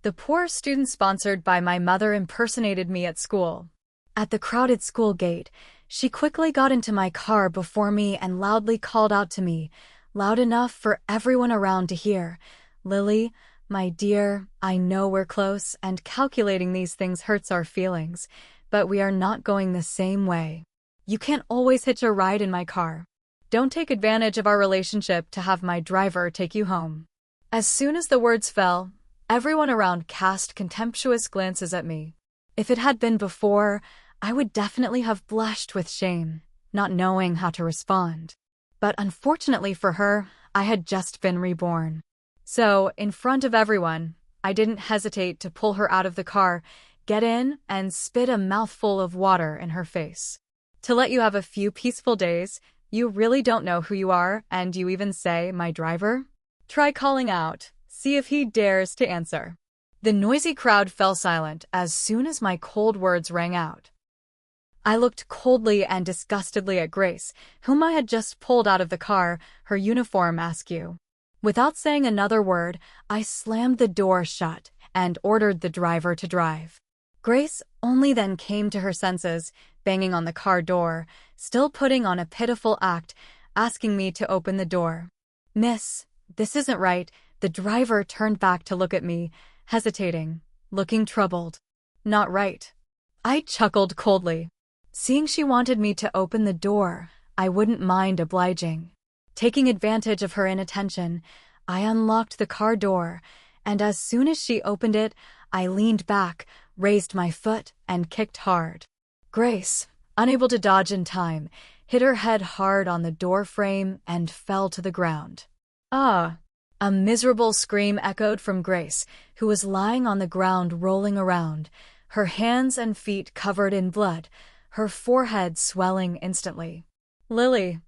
The poor student sponsored by my mother impersonated me at school. At the crowded school gate, she quickly got into my car before me and loudly called out to me, loud enough for everyone around to hear, "Lily, my dear, I know we're close and calculating these things hurts our feelings, but we are not going the same way. You can't always hitch a ride in my car. Don't take advantage of our relationship to have my driver take you home." As soon as the words fell, everyone around cast contemptuous glances at me. If it had been before, I would definitely have blushed with shame, not knowing how to respond. But unfortunately for her, I had just been reborn. So, in front of everyone, I didn't hesitate to pull her out of the car, get in, and spit a mouthful of water in her face. To let you have a few peaceful days, you really don't know who you are, and you even say, "My driver?" Try calling out, see if he dares to answer. The noisy crowd fell silent as soon as my cold words rang out. I looked coldly and disgustedly at Grace, whom I had just pulled out of the car, her uniform askew. Without saying another word, I slammed the door shut and ordered the driver to drive. Grace only then came to her senses, banging on the car door, still putting on a pitiful act, asking me to open the door. "Miss, this isn't right." The driver turned back to look at me, hesitating, looking troubled. "Not right." I chuckled coldly. Seeing she wanted me to open the door, I wouldn't mind obliging. Taking advantage of her inattention, I unlocked the car door, and as soon as she opened it, I leaned back, raised my foot, and kicked hard. Grace, unable to dodge in time, hit her head hard on the door frame and fell to the ground. "Ah!" A miserable scream echoed from Grace, who was lying on the ground rolling around, her hands and feet covered in blood, her forehead swelling instantly. "Lily!"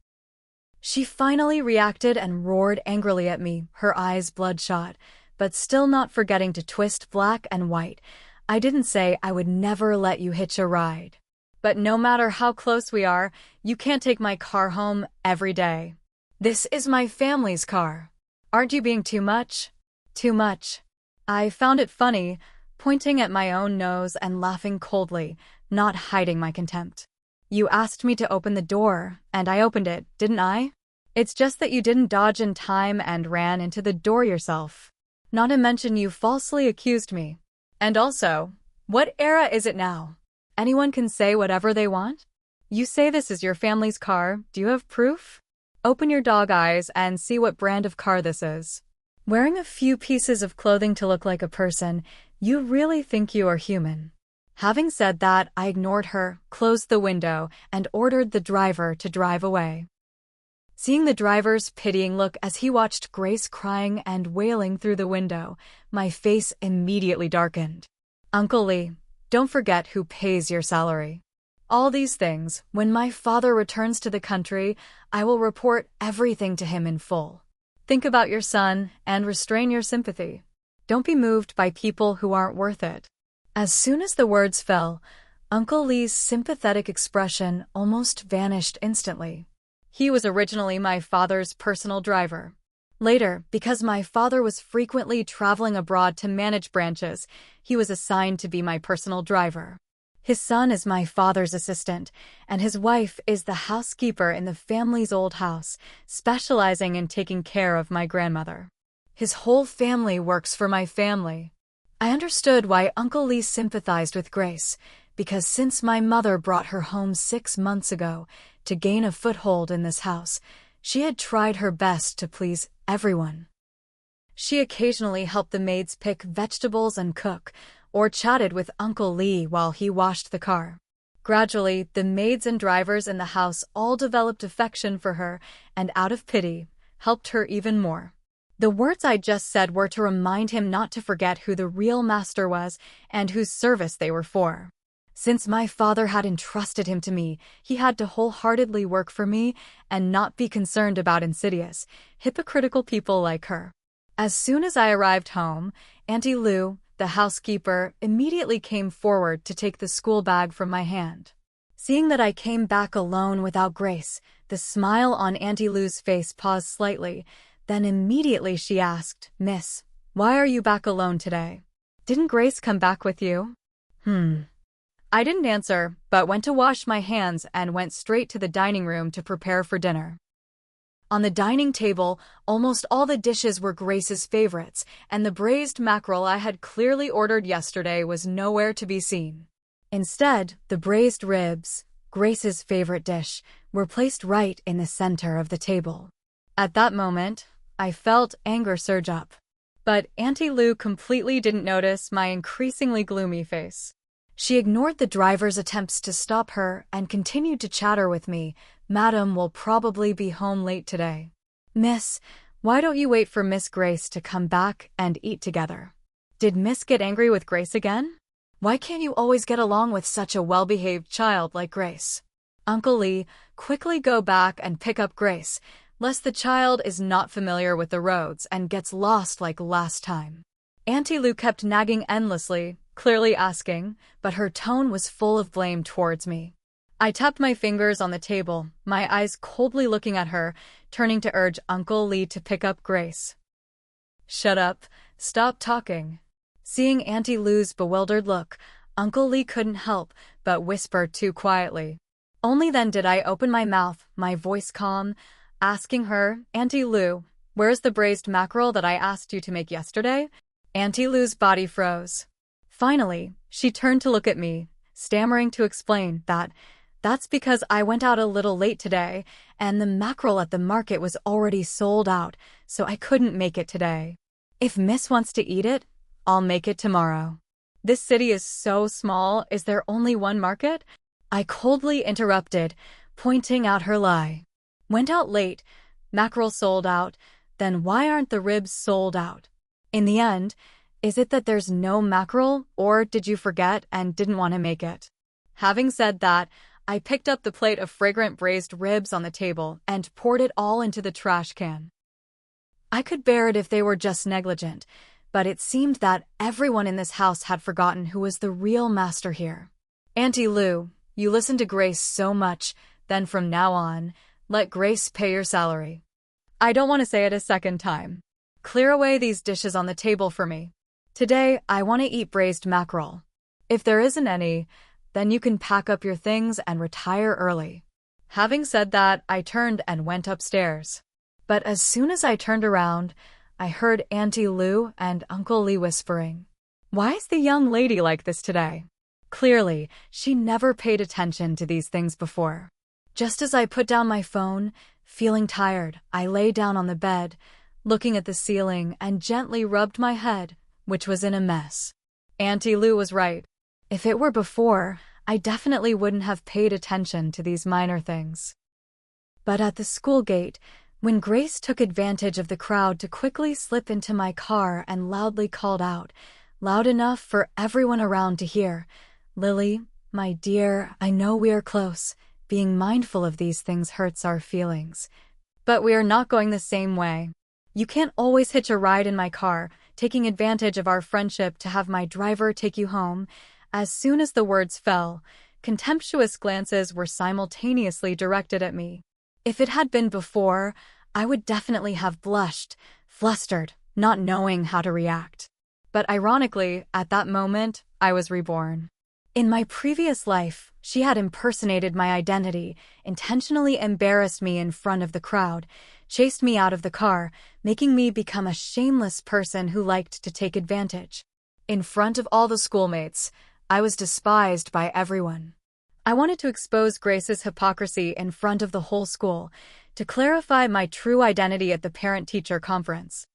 She finally reacted and roared angrily at me, her eyes bloodshot, but still not forgetting to twist black and white. "I didn't say I would never let you hitch a ride. But no matter how close we are, you can't take my car home every day. This is my family's car. Aren't you being too much?" "Too much." I found it funny, pointing at my own nose and laughing coldly, not hiding my contempt. "You asked me to open the door, and I opened it, didn't I? It's just that you didn't dodge in time and ran into the door yourself. Not to mention you falsely accused me. And also, what era is it now? Anyone can say whatever they want? You say this is your family's car, do you have proof? Open your dog eyes and see what brand of car this is. Wearing a few pieces of clothing to look like a person, you really think you are human." Having said that, I ignored her, closed the window, and ordered the driver to drive away. Seeing the driver's pitying look as he watched Grace crying and wailing through the window, my face immediately darkened. "Uncle Lee, don't forget who pays your salary. All these things, when my father returns to the country, I will report everything to him in full. Think about your son and restrain your sympathy. Don't be moved by people who aren't worth it." As soon as the words fell, Uncle Lee's sympathetic expression almost vanished instantly. He was originally my father's personal driver. Later, because my father was frequently traveling abroad to manage branches, he was assigned to be my personal driver. His son is my father's assistant, and his wife is the housekeeper in the family's old house, specializing in taking care of my grandmother. His whole family works for my family. I understood why Uncle Lee sympathized with Grace, because since my mother brought her home 6 months ago to gain a foothold in this house, she had tried her best to please everyone. She occasionally helped the maids pick vegetables and cook, or chatted with Uncle Lee while he washed the car. Gradually, the maids and drivers in the house all developed affection for her, and out of pity, helped her even more. The words I just said were to remind him not to forget who the real master was and whose service they were for. Since my father had entrusted him to me, he had to wholeheartedly work for me and not be concerned about insidious, hypocritical people like her. As soon as I arrived home, Auntie Lou, the housekeeper, immediately came forward to take the school bag from my hand. Seeing that I came back alone without Grace, the smile on Auntie Lou's face paused slightly. Then immediately she asked, "Miss, why are you back alone today?" Didn't Grace come back with you? I didn't answer, but went to wash my hands and went straight to the dining room to prepare for dinner. On the dining table, almost all the dishes were Grace's favorites, and the braised mackerel I had clearly ordered yesterday was nowhere to be seen. Instead, the braised ribs, Grace's favorite dish, were placed right in the center of the table. At that moment, I felt anger surge up. But Auntie Lou completely didn't notice my increasingly gloomy face. She ignored the driver's attempts to stop her and continued to chatter with me. Madam will probably be home late today. Miss, why don't you wait for Miss Grace to come back and eat together? Did Miss get angry with Grace again? Why can't you always get along with such a well-behaved child like Grace? Uncle Lee, quickly go back and pick up Grace, lest the child is not familiar with the roads and gets lost like last time. Auntie Lou kept nagging endlessly, clearly asking, but her tone was full of blame towards me. I tapped my fingers on the table, my eyes coldly looking at her, turning to urge Uncle Lee to pick up Grace. Shut up, stop talking. Seeing Auntie Lou's bewildered look, Uncle Lee couldn't help but whisper too quietly. Only then did I open my mouth, my voice calm, asking her, Auntie Lou, where's the braised mackerel that I asked you to make yesterday? Auntie Lou's body froze. Finally, she turned to look at me, stammering to explain that's because I went out a little late today, and the mackerel at the market was already sold out, so I couldn't make it today. If Miss wants to eat it, I'll make it tomorrow. This city is so small, is there only one market? I coldly interrupted, pointing out her lie. Went out late, mackerel sold out, then why aren't the ribs sold out? In the end, is it that there's no mackerel, or did you forget and didn't want to make it? Having said that, I picked up the plate of fragrant braised ribs on the table and poured it all into the trash can. I could bear it if they were just negligent, but it seemed that everyone in this house had forgotten who was the real master here. Auntie Lou, you listen to Grace so much, then from now on, let Grace pay your salary. I don't want to say it a second time. Clear away these dishes on the table for me. Today, I want to eat braised mackerel. If there isn't any, then you can pack up your things and retire early. Having said that, I turned and went upstairs. But as soon as I turned around, I heard Auntie Lou and Uncle Lee whispering, "Why is the young lady like this today?" Clearly, she never paid attention to these things before. Just as I put down my phone, feeling tired, I lay down on the bed, looking at the ceiling and gently rubbed my head, which was in a mess. Auntie Lou was right. If it were before, I definitely wouldn't have paid attention to these minor things. But at the school gate, when Grace took advantage of the crowd to quickly slip into my car and loudly called out, loud enough for everyone around to hear, "Lily, my dear, I know we are close. Being mindful of these things hurts our feelings. But we are not going the same way. You can't always hitch a ride in my car, taking advantage of our friendship to have my driver take you home." As soon as the words fell, contemptuous glances were simultaneously directed at me. If it had been before, I would definitely have blushed, flustered, not knowing how to react. But ironically, at that moment, I was reborn. In my previous life, she had impersonated my identity, intentionally embarrassed me in front of the crowd, chased me out of the car, making me become a shameless person who liked to take advantage. In front of all the schoolmates, I was despised by everyone. I wanted to expose Grace's hypocrisy in front of the whole school, to clarify my true identity at the parent-teacher conference.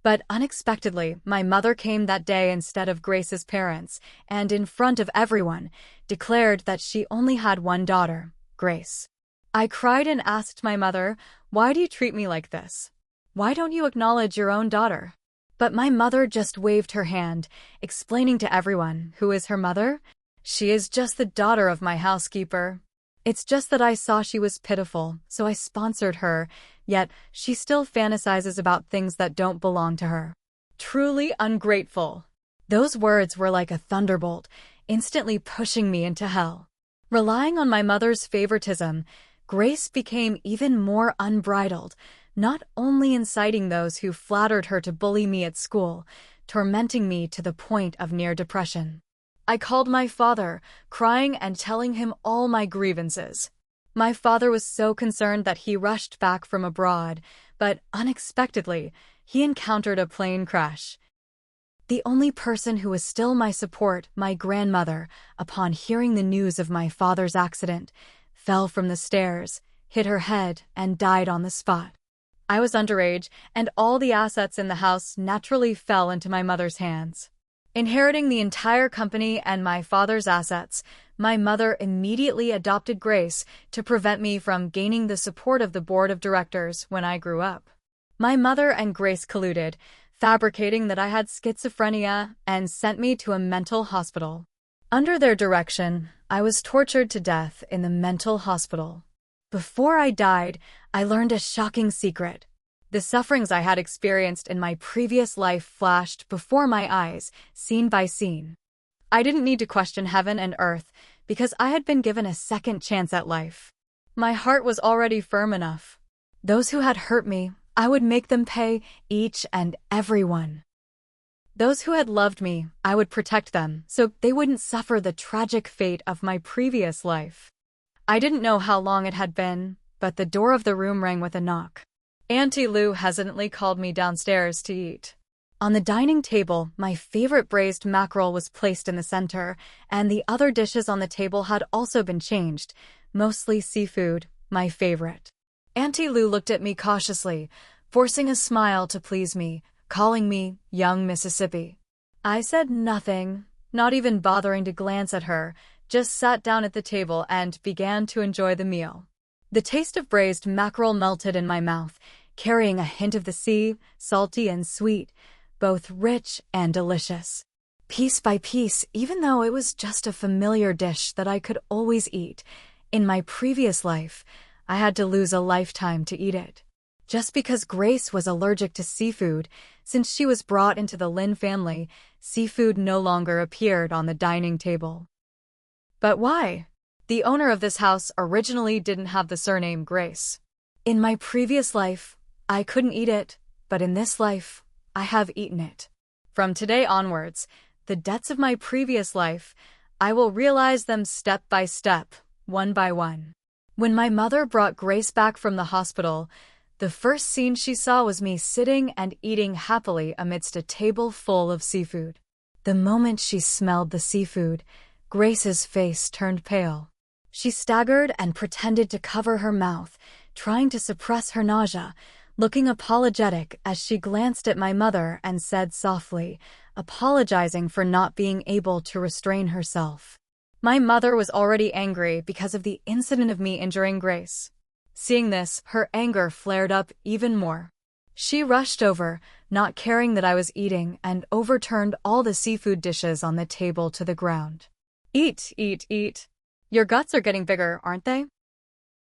But unexpectedly, my mother came that day instead of Grace's parents, and in front of everyone, declared that she only had one daughter, Grace. I cried and asked my mother, "Why do you treat me like this? Why don't you acknowledge your own daughter?" But my mother just waved her hand, explaining to everyone, "Who is her mother? She is just the daughter of my housekeeper. It's just that I saw she was pitiful, so I sponsored her, yet she still fantasizes about things that don't belong to her. Truly ungrateful." Those words were like a thunderbolt, instantly pushing me into hell. Relying on my mother's favoritism, Grace became even more unbridled, not only inciting those who flattered her to bully me at school, tormenting me to the point of near depression. I called my father, crying and telling him all my grievances. My father was so concerned that he rushed back from abroad, but unexpectedly, he encountered a plane crash. The only person who was still my support, my grandmother, upon hearing the news of my father's accident, fell from the stairs, hit her head, and died on the spot. I was underage, and all the assets in the house naturally fell into my mother's hands. Inheriting the entire company and my father's assets, my mother immediately adopted Grace to prevent me from gaining the support of the board of directors when I grew up. My mother and Grace colluded, fabricating that I had schizophrenia, and sent me to a mental hospital. Under their direction, I was tortured to death in the mental hospital. Before I died, I learned a shocking secret. The sufferings I had experienced in my previous life flashed before my eyes, scene by scene. I didn't need to question heaven and earth, because I had been given a second chance at life. My heart was already firm enough. Those who had hurt me, I would make them pay, each and every one. Those who had loved me, I would protect them, so they wouldn't suffer the tragic fate of my previous life. I didn't know how long it had been, but the door of the room rang with a knock. Auntie Lou hesitantly called me downstairs to eat. On the dining table, my favorite braised mackerel was placed in the center, and the other dishes on the table had also been changed, mostly seafood, my favorite. Auntie Lou looked at me cautiously, forcing a smile to please me, calling me young Mississippi. I said nothing, not even bothering to glance at her, just sat down at the table and began to enjoy the meal. The taste of braised mackerel melted in my mouth, carrying a hint of the sea, salty and sweet, both rich and delicious. Piece by piece, even though it was just a familiar dish that I could always eat, in my previous life, I had to lose a lifetime to eat it. Just because Grace was allergic to seafood, since she was brought into the Lin family, seafood no longer appeared on the dining table. But why? The owner of this house originally didn't have the surname Grace. In my previous life, I couldn't eat it, but in this life, I have eaten it. From today onwards, the debts of my previous life, I will realize them step by step, one by one. When my mother brought Grace back from the hospital, the first scene she saw was me sitting and eating happily amidst a table full of seafood. The moment she smelled the seafood, Grace's face turned pale. She staggered and pretended to cover her mouth, trying to suppress her nausea, looking apologetic as she glanced at my mother and said softly, apologizing for not being able to restrain herself. My mother was already angry because of the incident of me injuring Grace. Seeing this, her anger flared up even more. She rushed over, not caring that I was eating, and overturned all the seafood dishes on the table to the ground. Eat, eat, eat. Your guts are getting bigger, aren't they?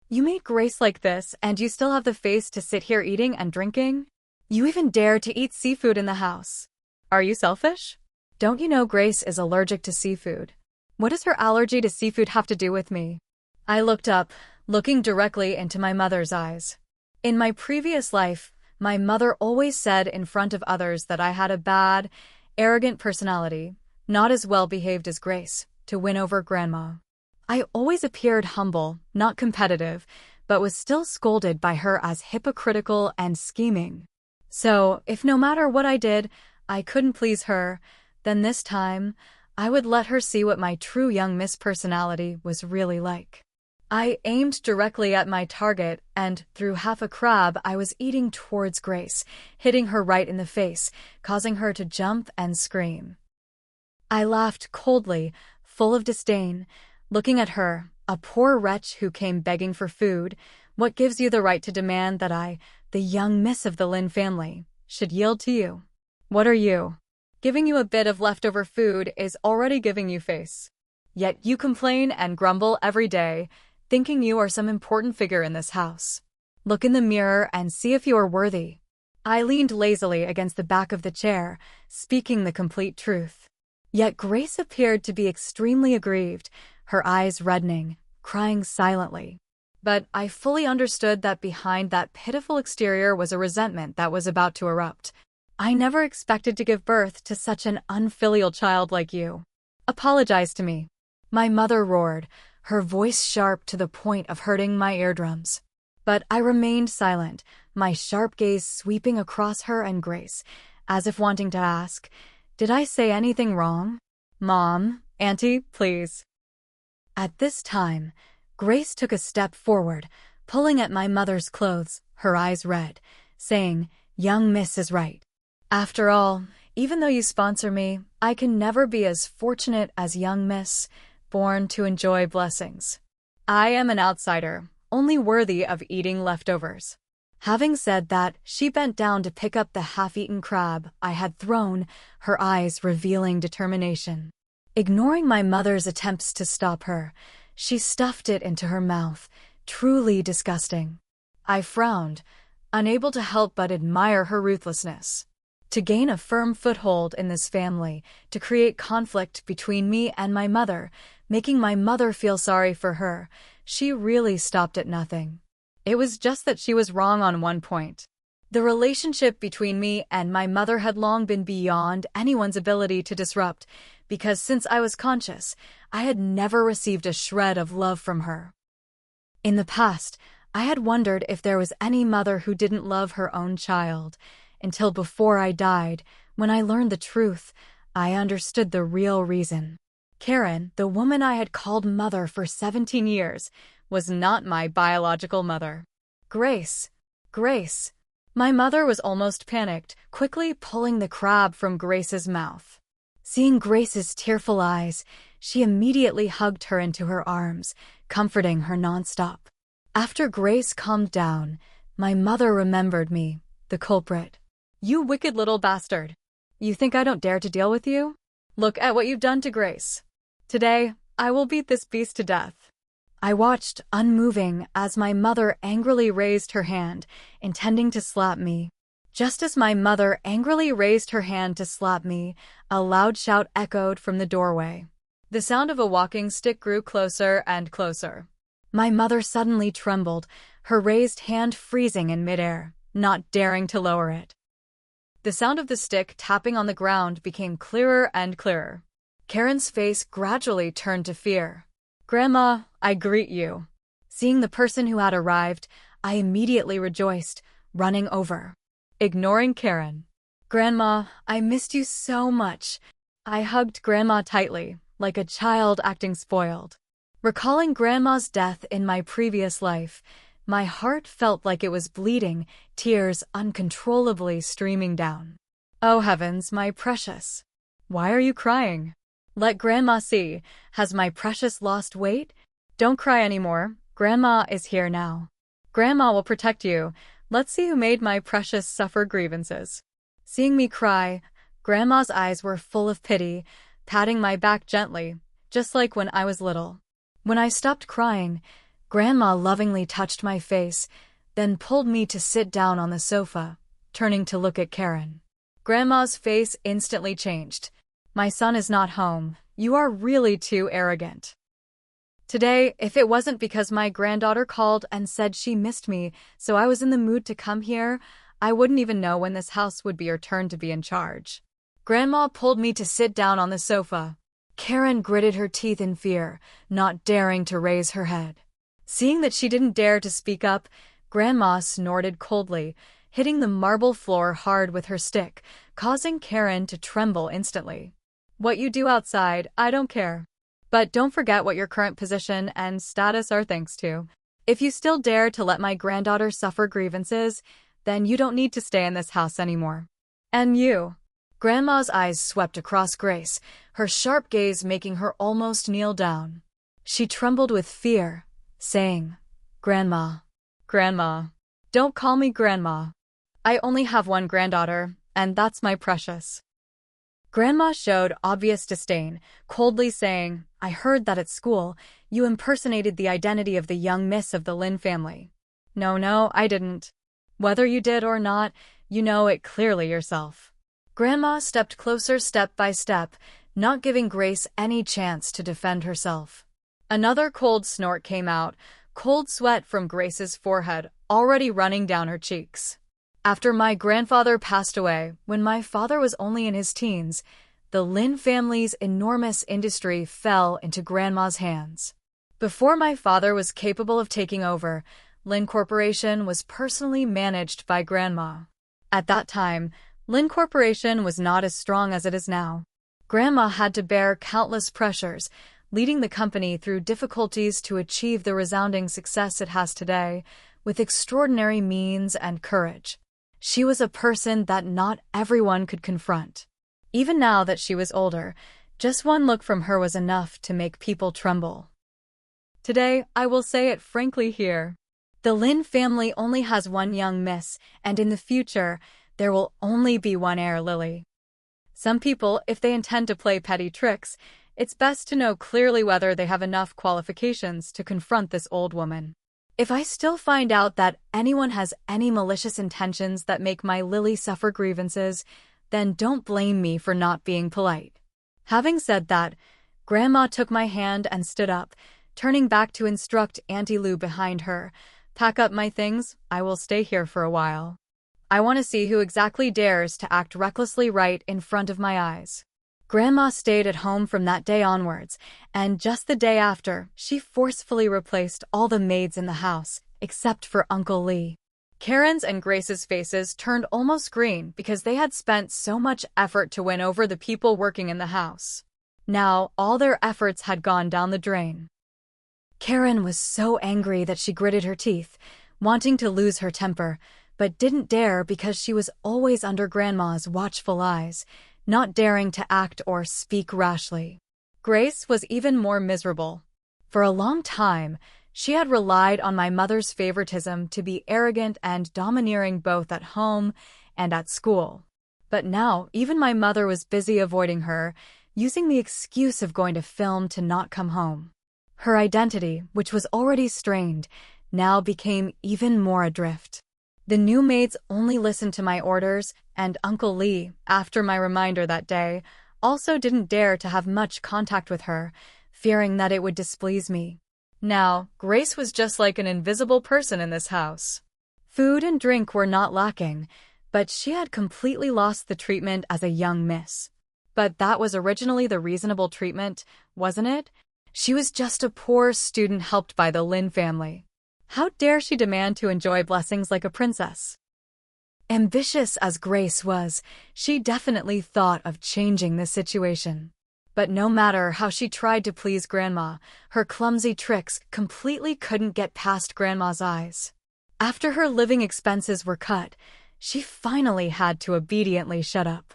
You made Grace like this, and you still have the face to sit here eating and drinking? You even dare to eat seafood in the house. Are you selfish? Don't you know Grace is allergic to seafood? What does her allergy to seafood have to do with me? I looked up, looking directly into my mother's eyes. In my previous life, my mother always said in front of others that I had a bad, arrogant personality, not as well behaved as Grace, to win over Grandma. I always appeared humble, not competitive, but was still scolded by her as hypocritical and scheming. So, if no matter what I did, I couldn't please her, then this time, I would let her see what my true young Miss personality was really like. I aimed directly at my target, and through half a crab I was eating towards Grace, hitting her right in the face, causing her to jump and scream. I laughed coldly, full of disdain, looking at her, a poor wretch who came begging for food. What gives you the right to demand that I, the young miss of the Lin family, should yield to you? What are you? Giving you a bit of leftover food is already giving you face. Yet you complain and grumble every day, thinking you are some important figure in this house. Look in the mirror and see if you are worthy. I leaned lazily against the back of the chair, speaking the complete truth. Yet Grace appeared to be extremely aggrieved, her eyes reddening, crying silently. But I fully understood that behind that pitiful exterior was a resentment that was about to erupt. I never expected to give birth to such an unfilial child like you. Apologize to me." My mother roared, her voice sharp to the point of hurting my eardrums. But I remained silent, my sharp gaze sweeping across her and Grace, as if wanting to ask, "Did I say anything wrong? Mom, Auntie, please." At this time, Grace took a step forward, pulling at my mother's clothes, her eyes red, saying, "Young Miss is right. After all, even though you sponsor me, I can never be as fortunate as young Miss, born to enjoy blessings. I am an outsider, only worthy of eating leftovers." Having said that, she bent down to pick up the half-eaten crab I had thrown, her eyes revealing determination. Ignoring my mother's attempts to stop her, she stuffed it into her mouth, truly disgusting. I frowned, unable to help but admire her ruthlessness. To gain a firm foothold in this family, to create conflict between me and my mother, making my mother feel sorry for her, she really stopped at nothing. It was just that she was wrong on one point. The relationship between me and my mother had long been beyond anyone's ability to disrupt, because since I was conscious, I had never received a shred of love from her. In the past, I had wondered if there was any mother who didn't love her own child, until before I died, when I learned the truth, I understood the real reason. Karen, the woman I had called mother for 17 years, was not my biological mother. Grace. My mother was almost panicked, quickly pulling the crab from Grace's mouth. Seeing Grace's tearful eyes, she immediately hugged her into her arms, comforting her nonstop. After Grace calmed down, my mother remembered me, the culprit. "You wicked little bastard. You think I don't dare to deal with you? Look at what you've done to Grace. Today, I will beat this beast to death." I watched, unmoving, as my mother angrily raised her hand, intending to slap me. Just as my mother angrily raised her hand to slap me, a loud shout echoed from the doorway. The sound of a walking stick grew closer and closer. My mother suddenly trembled, her raised hand freezing in midair, not daring to lower it. The sound of the stick tapping on the ground became clearer and clearer. Karen's face gradually turned to fear. "Grandma, I greet you." Seeing the person who had arrived, I immediately rejoiced, running over. Ignoring Karen. "Grandma, I missed you so much." I hugged Grandma tightly, like a child acting spoiled. Recalling Grandma's death in my previous life, my heart felt like it was bleeding, tears uncontrollably streaming down. "Oh heavens, my precious. Why are you crying? Let Grandma see. Has my precious lost weight? Don't cry anymore. Grandma is here now. Grandma will protect you. Let's see who made my precious suffer grievances." Seeing me cry, Grandma's eyes were full of pity, patting my back gently, just like when I was little. When I stopped crying, Grandma lovingly touched my face, then pulled me to sit down on the sofa, turning to look at Karen. Grandma's face instantly changed. "My son is not home. You are really too arrogant." Today, if it wasn't because my granddaughter called and said she missed me, so I was in the mood to come here, I wouldn't even know when this house would be your turn to be in charge. Grandma pulled me to sit down on the sofa. Karen gritted her teeth in fear, not daring to raise her head. Seeing that she didn't dare to speak up, Grandma snorted coldly, hitting the marble floor hard with her stick, causing Karen to tremble instantly. "What you do outside, I don't care. But don't forget what your current position and status are thanks to. If you still dare to let my granddaughter suffer grievances, then you don't need to stay in this house anymore. And you." Grandma's eyes swept across Grace, her sharp gaze making her almost kneel down. She trembled with fear, saying, Grandma, don't call me Grandma. I only have one granddaughter, and that's my precious." Grandma showed obvious disdain, coldly saying, "I heard that at school, you impersonated the identity of the young miss of the Lin family." No, I didn't. Whether you did or not, you know it clearly yourself." Grandma stepped closer step by step, not giving Grace any chance to defend herself. Another cold snort came out, cold sweat from Grace's forehead already running down her cheeks. After my grandfather passed away, when my father was only in his teens, the Lin family's enormous industry fell into Grandma's hands. Before my father was capable of taking over, Lin Corporation was personally managed by Grandma. At that time, Lin Corporation was not as strong as it is now. Grandma had to bear countless pressures, leading the company through difficulties to achieve the resounding success it has today, with extraordinary means and courage. She was a person that not everyone could confront. Even now that she was older, just one look from her was enough to make people tremble. Today, I will say it frankly here. The Lin family only has one young miss, and in the future, there will only be one heir Lily. Some people, if they intend to play petty tricks, it's best to know clearly whether they have enough qualifications to confront this old woman. If I still find out that anyone has any malicious intentions that make my Lily suffer grievances, then don't blame me for not being polite. Having said that, Grandma took my hand and stood up, turning back to instruct Auntie Lou behind her. Pack up my things, I will stay here for a while. I want to see who exactly dares to act recklessly right in front of my eyes. Grandma stayed at home from that day onwards, and just the day after, she forcefully replaced all the maids in the house, except for Uncle Lee. Karen's and Grace's faces turned almost green because they had spent so much effort to win over the people working in the house. Now, all their efforts had gone down the drain. Karen was so angry that she gritted her teeth, wanting to lose her temper, but didn't dare because she was always under Grandma's watchful eyes, not daring to act or speak rashly. Grace was even more miserable. For a long time, she had relied on my mother's favoritism to be arrogant and domineering both at home and at school. But now, even my mother was busy avoiding her, using the excuse of going to film to not come home. Her identity, which was already strained, now became even more adrift. The new maids only listened to my orders, and Uncle Lee, after my reminder that day, also didn't dare to have much contact with her, fearing that it would displease me. Now, Grace was just like an invisible person in this house. Food and drink were not lacking, but she had completely lost the treatment as a young miss. But that was originally the reasonable treatment, wasn't it? She was just a poor student helped by the Lin family. How dare she demand to enjoy blessings like a princess? Ambitious as Grace was, she definitely thought of changing the situation. But no matter how she tried to please Grandma, her clumsy tricks completely couldn't get past Grandma's eyes. After her living expenses were cut, she finally had to obediently shut up.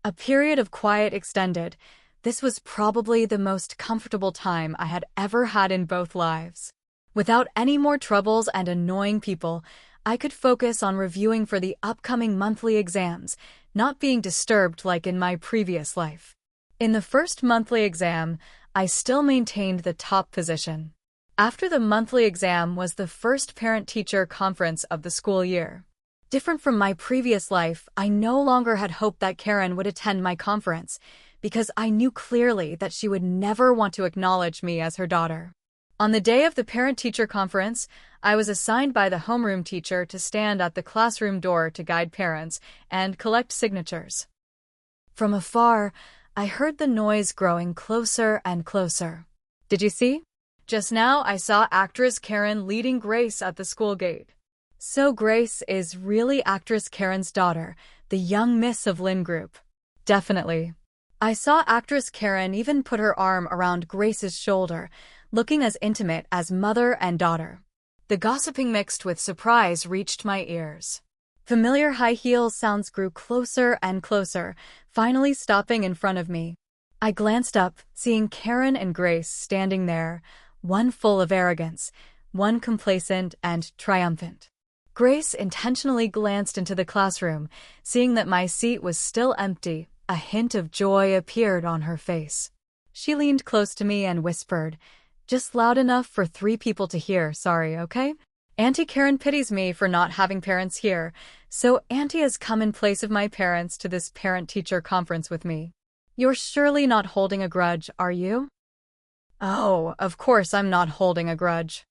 A period of quiet extended. This was probably the most comfortable time I had ever had in both lives. Without any more troubles and annoying people, I could focus on reviewing for the upcoming monthly exams, not being disturbed like in my previous life. In the first monthly exam, I still maintained the top position. After the monthly exam was the first parent-teacher conference of the school year. Different from my previous life, I no longer had hoped that Karen would attend my conference, because I knew clearly that she would never want to acknowledge me as her daughter. On the day of the parent-teacher conference, I was assigned by the homeroom teacher to stand at the classroom door to guide parents and collect signatures. From afar, I heard the noise growing closer and closer. Did you see? Just now, I saw actress Karen leading Grace at the school gate. So Grace is really actress Karen's daughter, the young miss of Lin Group. Definitely. I saw actress Karen even put her arm around Grace's shoulder, looking as intimate as mother and daughter. The gossiping mixed with surprise reached my ears. Familiar high heels sounds grew closer and closer, finally stopping in front of me. I glanced up, seeing Karen and Grace standing there, one full of arrogance, one complacent and triumphant. Grace intentionally glanced into the classroom, seeing that my seat was still empty. A hint of joy appeared on her face. She leaned close to me and whispered, "Just loud enough for 3 people to hear, sorry, okay? Auntie Karen pities me for not having parents here, so Auntie has come in place of my parents to this parent-teacher conference with me. You're surely not holding a grudge, are you?" "Oh, of course I'm not holding a grudge."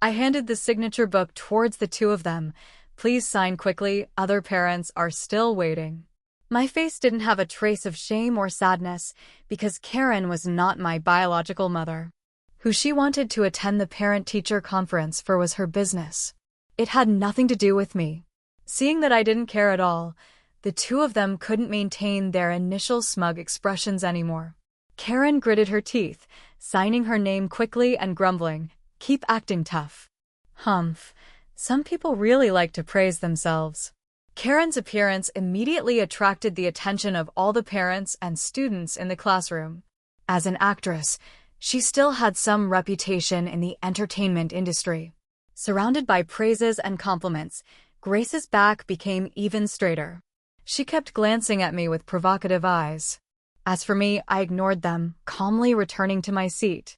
I handed the signature book towards the two of them. Please sign quickly, other parents are still waiting. My face didn't have a trace of shame or sadness because Karen was not my biological mother. Who she wanted to attend the parent-teacher conference for was her business. It had nothing to do with me. Seeing that I didn't care at all, the two of them couldn't maintain their initial smug expressions anymore. Karen gritted her teeth, signing her name quickly and grumbling, "Keep acting tough." Humph. Some people really like to praise themselves. Karen's appearance immediately attracted the attention of all the parents and students in the classroom. As an actress, she still had some reputation in the entertainment industry. Surrounded by praises and compliments, Grace's back became even straighter. She kept glancing at me with provocative eyes. As for me, I ignored them, calmly returning to my seat.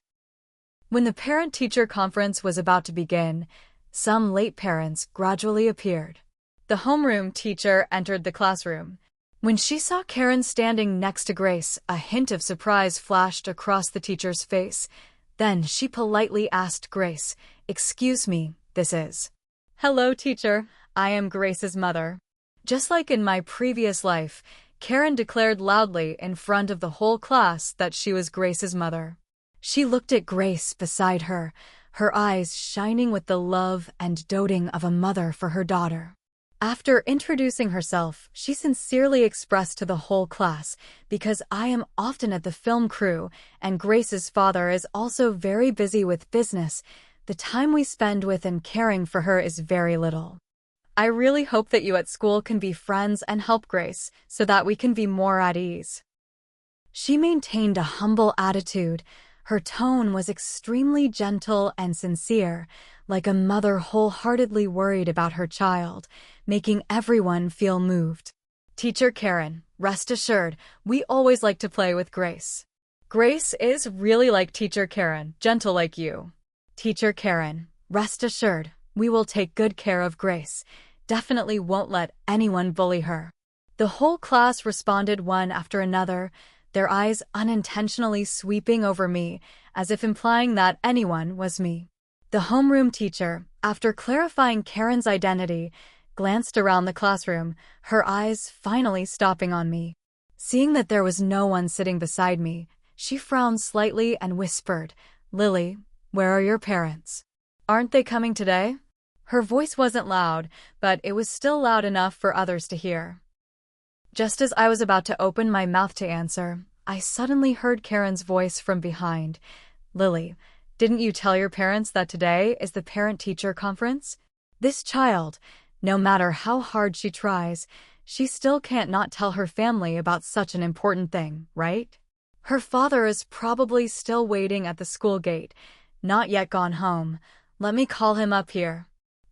When the parent-teacher conference was about to begin, some late parents gradually appeared. The homeroom teacher entered the classroom. When she saw Karen standing next to Grace, a hint of surprise flashed across the teacher's face. Then she politely asked Grace, "Excuse me, this is..." "Hello, teacher. I am Grace's mother." Just like in my previous life, Karen declared loudly in front of the whole class that she was Grace's mother. She looked at Grace beside her, her eyes shining with the love and doting of a mother for her daughter. After introducing herself, she sincerely expressed to the whole class, "Because I am often at the film crew, and Grace's father is also very busy with business, the time we spend with and caring for her is very little. I really hope that you at school can be friends and help Grace, so that we can be more at ease." She maintained a humble attitude. Her tone was extremely gentle and sincere, like a mother wholeheartedly worried about her child, making everyone feel moved. "Teacher Karen, rest assured, we always like to play with Grace. Grace is really like Teacher Karen, gentle like you. Teacher Karen, rest assured, we will take good care of Grace. Definitely won't let anyone bully her." The whole class responded one after another, their eyes unintentionally sweeping over me, as if implying that anyone was me. The homeroom teacher, after clarifying Karen's identity, glanced around the classroom, her eyes finally stopping on me. Seeing that there was no one sitting beside me, she frowned slightly and whispered, "Lily, where are your parents? Aren't they coming today?" Her voice wasn't loud, but it was still loud enough for others to hear. Just as I was about to open my mouth to answer, I suddenly heard Karen's voice from behind. "Lily, didn't you tell your parents that today is the parent-teacher conference? This child, no matter how hard she tries, she still can't not tell her family about such an important thing, right? Her father is probably still waiting at the school gate, not yet gone home. Let me call him up here."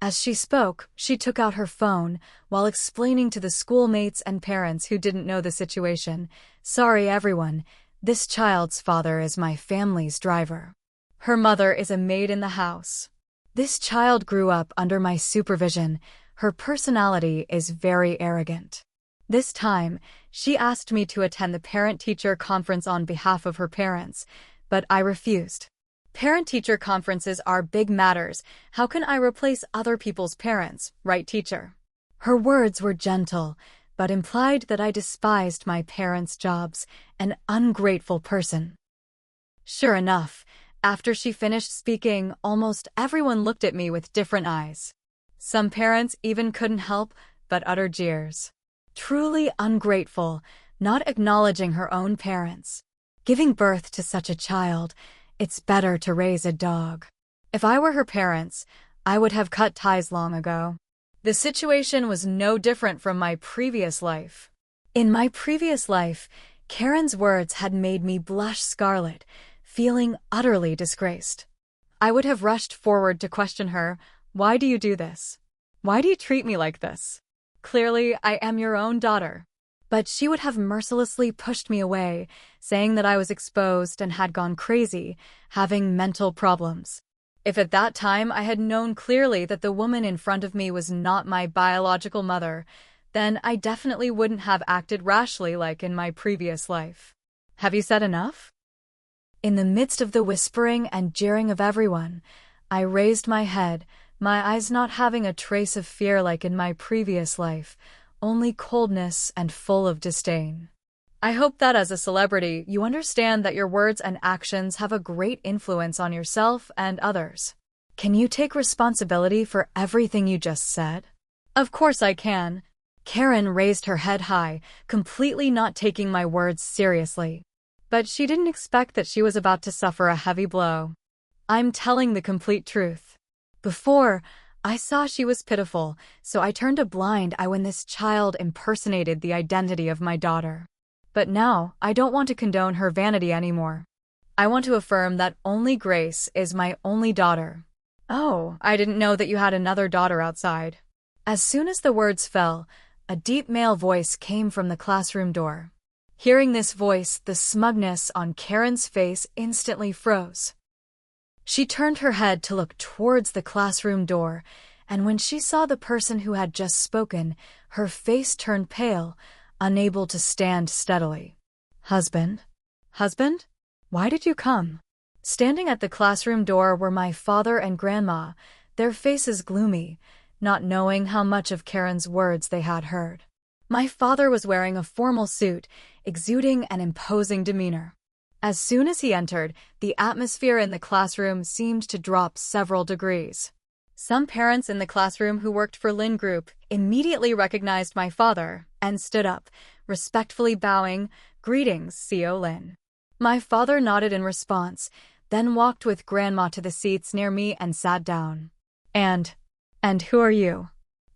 As she spoke, she took out her phone, while explaining to the schoolmates and parents who didn't know the situation, "Sorry everyone, this child's father is my family's driver. Her mother is a maid in the house. This child grew up under my supervision. Her personality is very arrogant. This time, she asked me to attend the parent-teacher conference on behalf of her parents, but I refused. Parent-teacher conferences are big matters. How can I replace other people's parents, right, teacher?" Her words were gentle, but implied that I despised my parents' jobs, an ungrateful person. Sure enough, after she finished speaking, almost everyone looked at me with different eyes. Some parents even couldn't help but utter jeers. Truly ungrateful, not acknowledging her own parents. Giving birth to such a child, it's better to raise a dog. If I were her parents, I would have cut ties long ago. The situation was no different from my previous life. In my previous life, Karen's words had made me blush scarlet, feeling utterly disgraced. I would have rushed forward to question her, "Why do you do this? Why do you treat me like this? Clearly, I am your own daughter." But she would have mercilessly pushed me away, saying that I was exposed and had gone crazy, having mental problems. If at that time I had known clearly that the woman in front of me was not my biological mother, then I definitely wouldn't have acted rashly like in my previous life. Have you said enough? In the midst of the whispering and jeering of everyone, I raised my head, my eyes not having a trace of fear like in my previous life, only coldness and full of disdain. I hope that as a celebrity, you understand that your words and actions have a great influence on yourself and others. Can you take responsibility for everything you just said? Of course I can. Karen raised her head high, completely not taking my words seriously. But she didn't expect that she was about to suffer a heavy blow. I'm telling the complete truth. Before, I saw she was pitiful, so I turned a blind eye when this child impersonated the identity of my daughter. But now, I don't want to condone her vanity anymore. I want to affirm that only Grace is my only daughter. Oh, I didn't know that you had another daughter outside. As soon as the words fell, a deep male voice came from the classroom door. Hearing this voice, the smugness on Karen's face instantly froze. She turned her head to look towards the classroom door, and when she saw the person who had just spoken, her face turned pale, unable to stand steadily. Husband? Husband? Why did you come? Standing at the classroom door were my father and grandma, their faces gloomy, not knowing how much of Karen's words they had heard. My father was wearing a formal suit, exuding an imposing demeanor. As soon as he entered, the atmosphere in the classroom seemed to drop several degrees. Some parents in the classroom who worked for Lin Group immediately recognized my father and stood up, respectfully bowing, "Greetings, CEO Lin." My father nodded in response, then walked with Grandma to the seats near me and sat down. And who are you?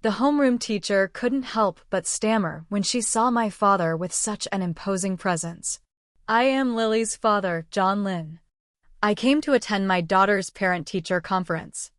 The homeroom teacher couldn't help but stammer when she saw my father with such an imposing presence. I am Lily's father, John Lin. I came to attend my daughter's parent-teacher conference.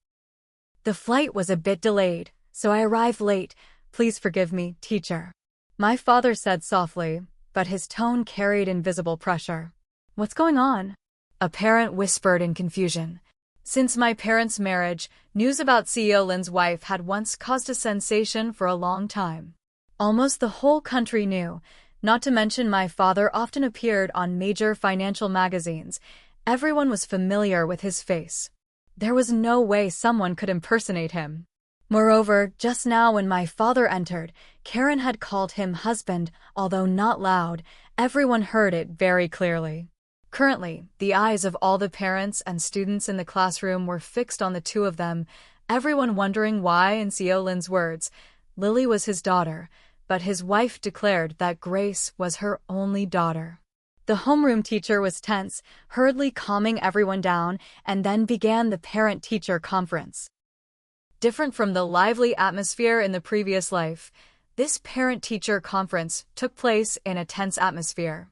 The flight was a bit delayed, so I arrived late. Please forgive me, teacher. My father said softly, but his tone carried invisible pressure. What's going on? A parent whispered in confusion. Since my parents' marriage, news about CEO Lin's wife had once caused a sensation for a long time. Almost the whole country knew, not to mention my father often appeared on major financial magazines. Everyone was familiar with his face. There was no way someone could impersonate him. Moreover, just now when my father entered, Karen had called him husband, although not loud. Everyone heard it very clearly. Currently, the eyes of all the parents and students in the classroom were fixed on the two of them, everyone wondering why, in CEO Lin's words, Lily was his daughter, but his wife declared that Grace was her only daughter. The homeroom teacher was tense, hurriedly calming everyone down, and then began the parent-teacher conference. Different from the lively atmosphere in the previous life, this parent-teacher conference took place in a tense atmosphere.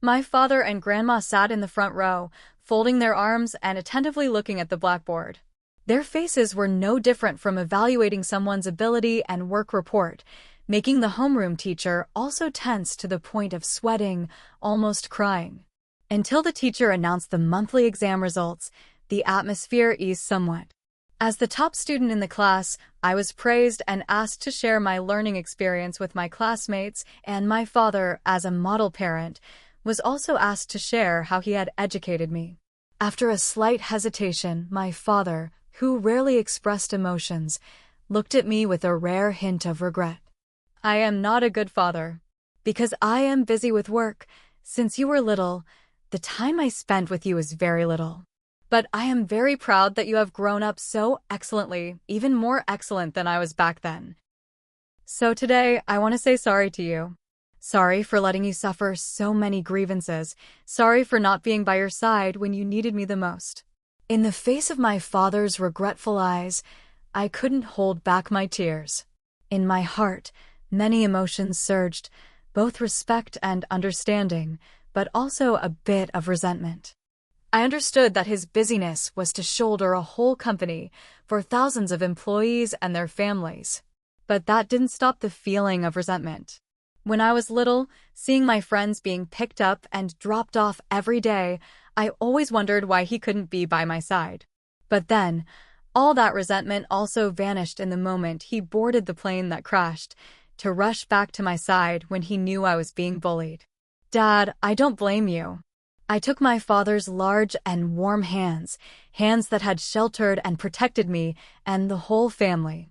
My father and grandma sat in the front row, folding their arms and attentively looking at the blackboard. Their faces were no different from evaluating someone's ability and work report, making the homeroom teacher also tense to the point of sweating, almost crying. Until the teacher announced the monthly exam results, the atmosphere eased somewhat. As the top student in the class, I was praised and asked to share my learning experience with my classmates, and my father, as a model parent, was also asked to share how he had educated me. After a slight hesitation, my father, who rarely expressed emotions, looked at me with a rare hint of regret. I am not a good father. Because I am busy with work. Since you were little, the time I spent with you is very little. But I am very proud that you have grown up so excellently, even more excellent than I was back then. So today, I want to say sorry to you. Sorry for letting you suffer so many grievances. Sorry for not being by your side when you needed me the most. In the face of my father's regretful eyes, I couldn't hold back my tears. In my heart, many emotions surged, both respect and understanding, but also a bit of resentment. I understood that his busyness was to shoulder a whole company for thousands of employees and their families. But that didn't stop the feeling of resentment. When I was little, seeing my friends being picked up and dropped off every day, I always wondered why he couldn't be by my side. But then, all that resentment also vanished in the moment he boarded the plane that crashed, to rush back to my side when he knew I was being bullied. Dad, I don't blame you. I took my father's large and warm hands, hands that had sheltered and protected me and the whole family.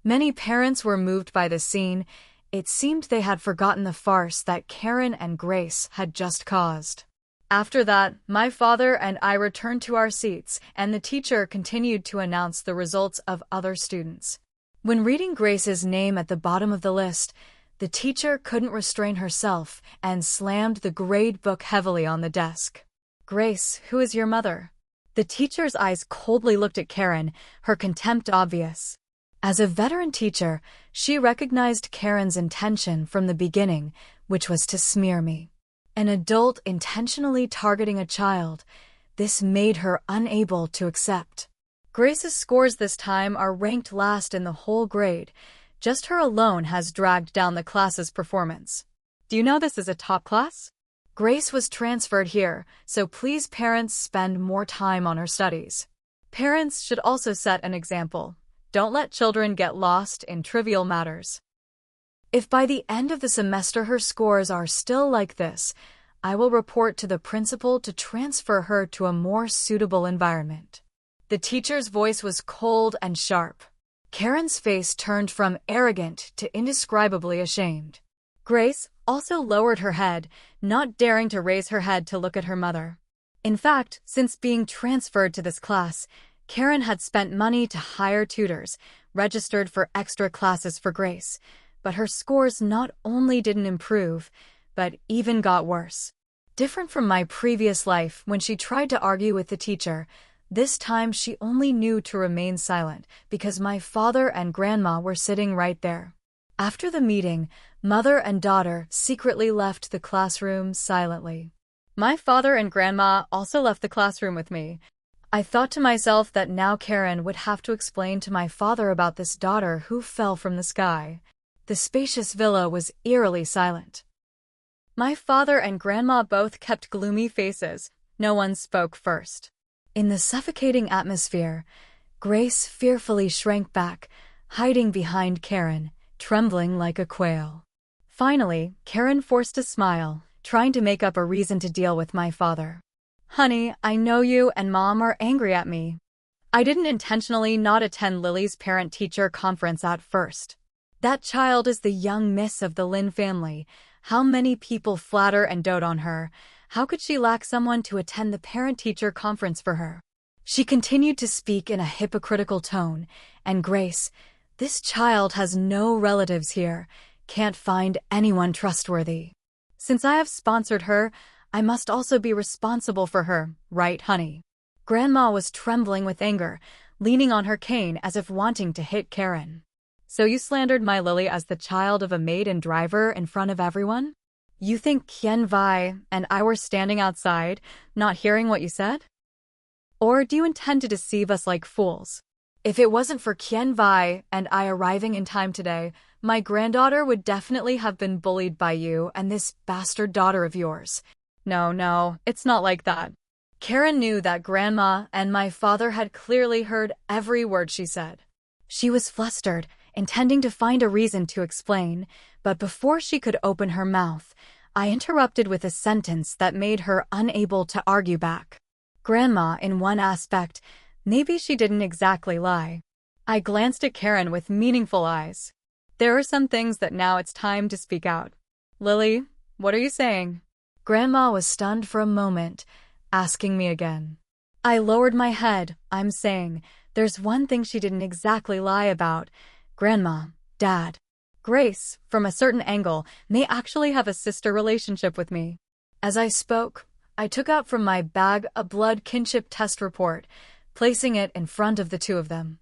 Many parents were moved by the scene. It seemed they had forgotten the farce that Karen and Grace had just caused. After that, my father and I returned to our seats, and the teacher continued to announce the results of other students. When reading Grace's name at the bottom of the list, the teacher couldn't restrain herself and slammed the grade book heavily on the desk. "Grace, who is your mother?" The teacher's eyes coldly looked at Karen, her contempt obvious. As a veteran teacher, she recognized Karen's intention from the beginning, which was to smear me. An adult intentionally targeting a child, this made her unable to accept. Grace's scores this time are ranked last in the whole grade. Just her alone has dragged down the class's performance. Do you know this is a top class? Grace was transferred here, so please parents spend more time on her studies. Parents should also set an example. Don't let children get lost in trivial matters. If by the end of the semester her scores are still like this, I will report to the principal to transfer her to a more suitable environment. The teacher's voice was cold and sharp. Karen's face turned from arrogant to indescribably ashamed. Grace also lowered her head, not daring to raise her head to look at her mother. In fact, since being transferred to this class, Karen had spent money to hire tutors, registered for extra classes for Grace, but her scores not only didn't improve, but even got worse. Different from my previous life when she tried to argue with the teacher, this time she only knew to remain silent because my father and grandma were sitting right there. After the meeting, mother and daughter secretly left the classroom silently. My father and grandma also left the classroom with me. I thought to myself that now Karen would have to explain to my father about this daughter who fell from the sky. The spacious villa was eerily silent. My father and grandma both kept gloomy faces. No one spoke first. In the suffocating atmosphere, Grace fearfully shrank back, hiding behind Karen, trembling like a quail. Finally, Karen forced a smile, trying to make up a reason to deal with my father. "Honey, I know you and Mom are angry at me. I didn't intentionally not attend Lily's parent-teacher conference at first. That child is the young miss of the Lin family. How many people flatter and dote on her? How could she lack someone to attend the parent-teacher conference for her?" She continued to speak in a hypocritical tone, and Grace, this child has no relatives here, can't find anyone trustworthy. Since I have sponsored her, I must also be responsible for her, right, honey? Grandma was trembling with anger, leaning on her cane as if wanting to hit Karen. "So you slandered my Lily as the child of a maid and driver in front of everyone? You think Kien Vi and I were standing outside, not hearing what you said? Or do you intend to deceive us like fools? If it wasn't for Kien Vi and I arriving in time today, my granddaughter would definitely have been bullied by you and this bastard daughter of yours. No, it's not like that." Karen knew that Grandma and my father had clearly heard every word she said. She was flustered, intending to find a reason to explain, but before she could open her mouth, I interrupted with a sentence that made her unable to argue back. Grandma, in one aspect, maybe she didn't exactly lie. I glanced at Karen with meaningful eyes. There are some things that now it's time to speak out. "Lily, what are you saying?" Grandma was stunned for a moment, asking me again. I lowered my head. "I'm saying, there's one thing she didn't exactly lie about. Grandma, Dad. Grace, from a certain angle, may actually have a sister relationship with me." As I spoke, I took out from my bag a blood kinship test report, placing it in front of the two of them.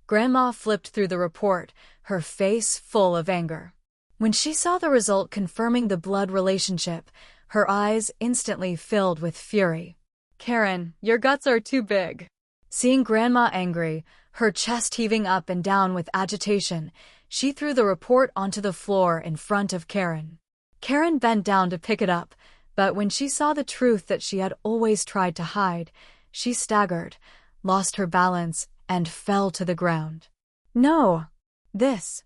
Grandma flipped through the report, her face full of anger. When she saw the result confirming the blood relationship, her eyes instantly filled with fury. "Karen, your guts are too big." Seeing Grandma angry, her chest heaving up and down with agitation, she threw the report onto the floor in front of Karen. Karen bent down to pick it up, but when she saw the truth that she had always tried to hide, she staggered, lost her balance, and fell to the ground. "No! This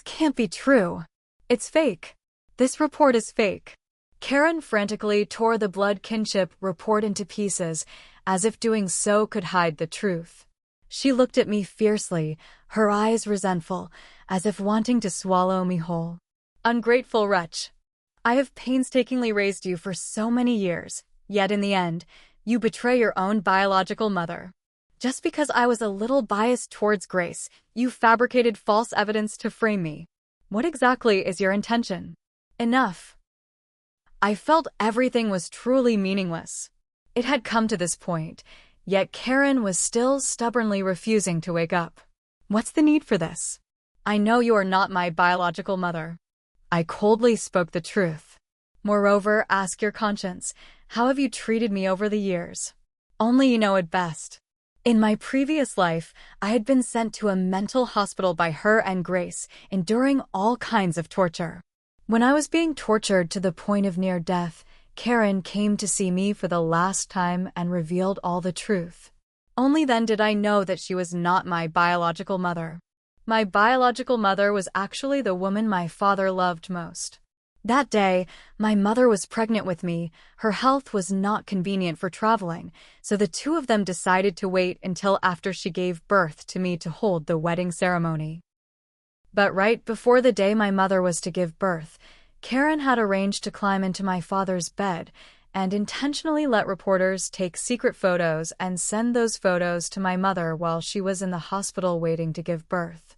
can't be true. It's fake. This report is fake." Karen frantically tore the blood kinship report into pieces, as if doing so could hide the truth. She looked at me fiercely, her eyes resentful, as if wanting to swallow me whole. Ungrateful wretch. I have painstakingly raised you for so many years, yet in the end, you betray your own biological mother. Just because I was a little biased towards Grace, you fabricated false evidence to frame me. What exactly is your intention? Enough. I felt everything was truly meaningless. It had come to this point, yet Karen was still stubbornly refusing to wake up. What's the need for this? I know you are not my biological mother. I coldly spoke the truth. Moreover, ask your conscience, how have you treated me over the years? Only you know it best. In my previous life, I had been sent to a mental hospital by her and Grace, enduring all kinds of torture. When I was being tortured to the point of near death, Karen came to see me for the last time and revealed all the truth. Only then did I know that she was not my biological mother. My biological mother was actually the woman my father loved most. That day, my mother was pregnant with me. Her health was not convenient for traveling, so the two of them decided to wait until after she gave birth to me to hold the wedding ceremony. But right before the day my mother was to give birth, Karen had arranged to climb into my father's bed and intentionally let reporters take secret photos and send those photos to my mother while she was in the hospital waiting to give birth.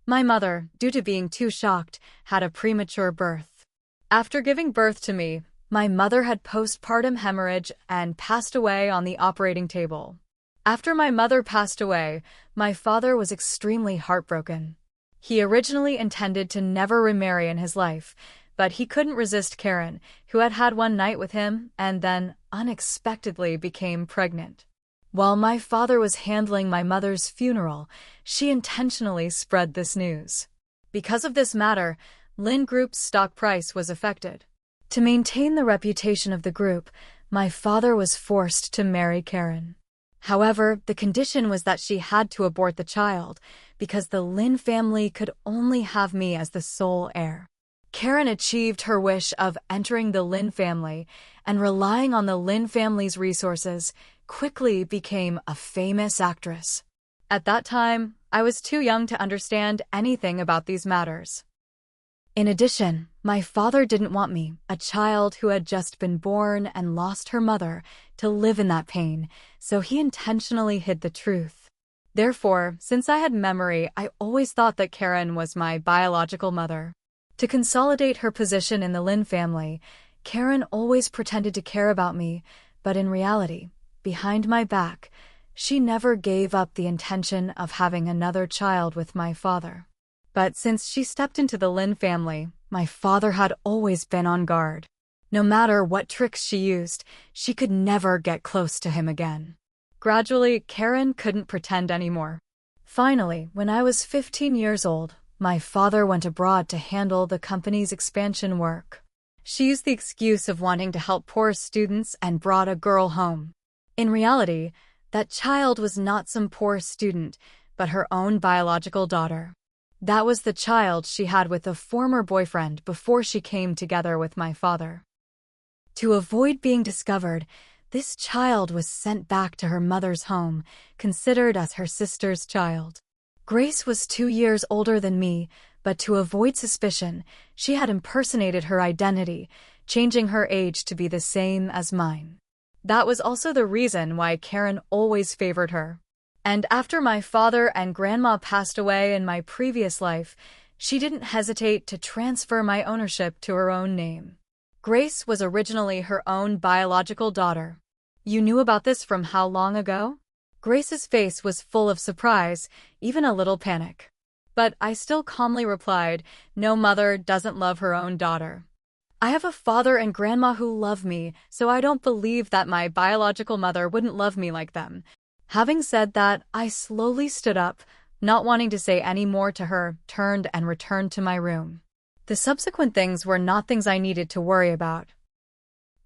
My mother, due to being too shocked, had a premature birth. After giving birth to me, my mother had postpartum hemorrhage and passed away on the operating table. After my mother passed away, my father was extremely heartbroken. He originally intended to never remarry in his life, but he couldn't resist Karen, who had had one night with him and then unexpectedly became pregnant. While my father was handling my mother's funeral, she intentionally spread this news. Because of this matter, Lin Group's stock price was affected. To maintain the reputation of the group, my father was forced to marry Karen. However, the condition was that she had to abort the child, because the Lin family could only have me as the sole heir. Karen achieved her wish of entering the Lin family, and relying on the Lin family's resources, quickly became a famous actress. At that time, I was too young to understand anything about these matters. In addition, my father didn't want me, a child who had just been born and lost her mother, to live in that pain, so he intentionally hid the truth. Therefore, since I had memory, I always thought that Karen was my biological mother. To consolidate her position in the Lin family, Karen always pretended to care about me, but in reality, behind my back, she never gave up the intention of having another child with my father. But since she stepped into the Lin family, my father had always been on guard. No matter what tricks she used, she could never get close to him again. Gradually, Karen couldn't pretend anymore. Finally, when I was 15 years old, my father went abroad to handle the company's expansion work. She used the excuse of wanting to help poor students and brought a girl home. In reality, that child was not some poor student, but her own biological daughter. That was the child she had with a former boyfriend before she came together with my father. To avoid being discovered, this child was sent back to her mother's home, considered as her sister's child. Grace was 2 years older than me, but to avoid suspicion, she had impersonated her identity, changing her age to be the same as mine. That was also the reason why Karen always favored her. And after my father and grandma passed away in my previous life, she didn't hesitate to transfer my ownership to her own name. Grace was originally her own biological daughter. You knew about this from how long ago? Grace's face was full of surprise, even a little panic. But I still calmly replied, no mother doesn't love her own daughter. I have a father and grandma who love me, so I don't believe that my biological mother wouldn't love me like them. Having said that, I slowly stood up, not wanting to say any more to her, turned and returned to my room. The subsequent things were not things I needed to worry about.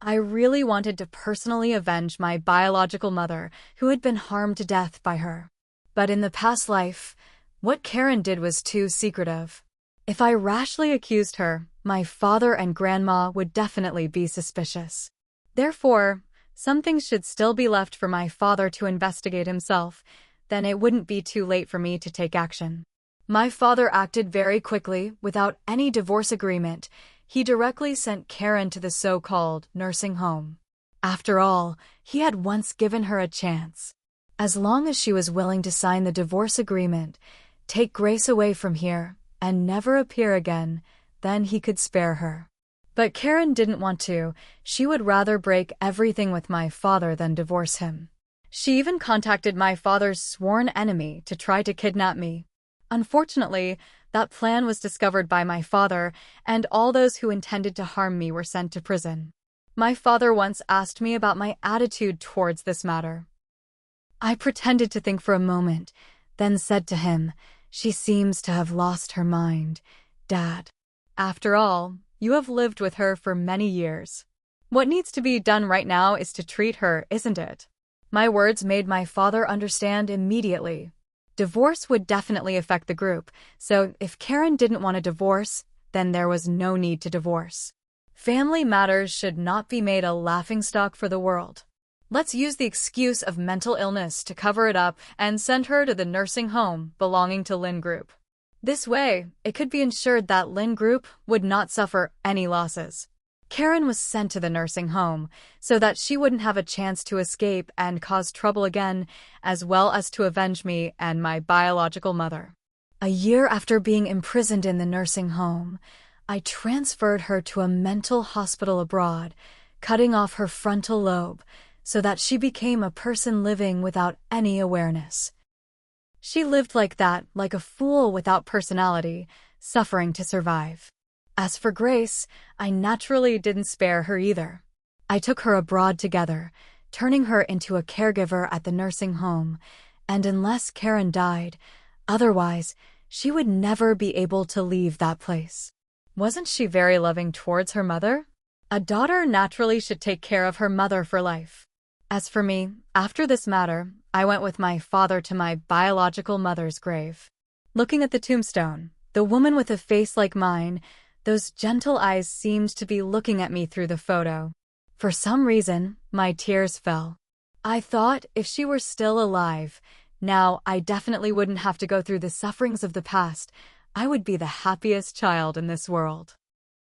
I really wanted to personally avenge my biological mother, who had been harmed to death by her. But in the past life, what Karen did was too secretive. If I rashly accused her, my father and grandma would definitely be suspicious. Therefore, some things should still be left for my father to investigate himself, then it wouldn't be too late for me to take action. My father acted very quickly, without any divorce agreement. He directly sent Karen to the so-called nursing home. After all, he had once given her a chance. As long as she was willing to sign the divorce agreement, take Grace away from here, and never appear again, then he could spare her. But Karen didn't want to. She would rather break everything with my father than divorce him. She even contacted my father's sworn enemy to try to kidnap me. Unfortunately, that plan was discovered by my father, and all those who intended to harm me were sent to prison. My father once asked me about my attitude towards this matter. I pretended to think for a moment, then said to him, "She seems to have lost her mind, Dad. After all, you have lived with her for many years. What needs to be done right now is to treat her, isn't it?" My words made my father understand immediately. Divorce would definitely affect the group, so if Karen didn't want a divorce, then there was no need to divorce. Family matters should not be made a laughingstock for the world. Let's use the excuse of mental illness to cover it up and send her to the nursing home belonging to Lin Group. This way, it could be ensured that Lin Group would not suffer any losses. Karen was sent to the nursing home so that she wouldn't have a chance to escape and cause trouble again, as well as to avenge me and my biological mother. A year after being imprisoned in the nursing home, I transferred her to a mental hospital abroad, cutting off her frontal lobe so that she became a person living without any awareness. She lived like that, like a fool without personality, suffering to survive. As for Grace, I naturally didn't spare her either. I took her abroad together, turning her into a caregiver at the nursing home, and unless Karen died, otherwise, she would never be able to leave that place. Wasn't she very loving towards her mother? A daughter naturally should take care of her mother for life. As for me, after this matter, I went with my father to my biological mother's grave. Looking at the tombstone, the woman with a face like mine, those gentle eyes seemed to be looking at me through the photo. For some reason, my tears fell. I thought if she were still alive, now I definitely wouldn't have to go through the sufferings of the past. I would be the happiest child in this world.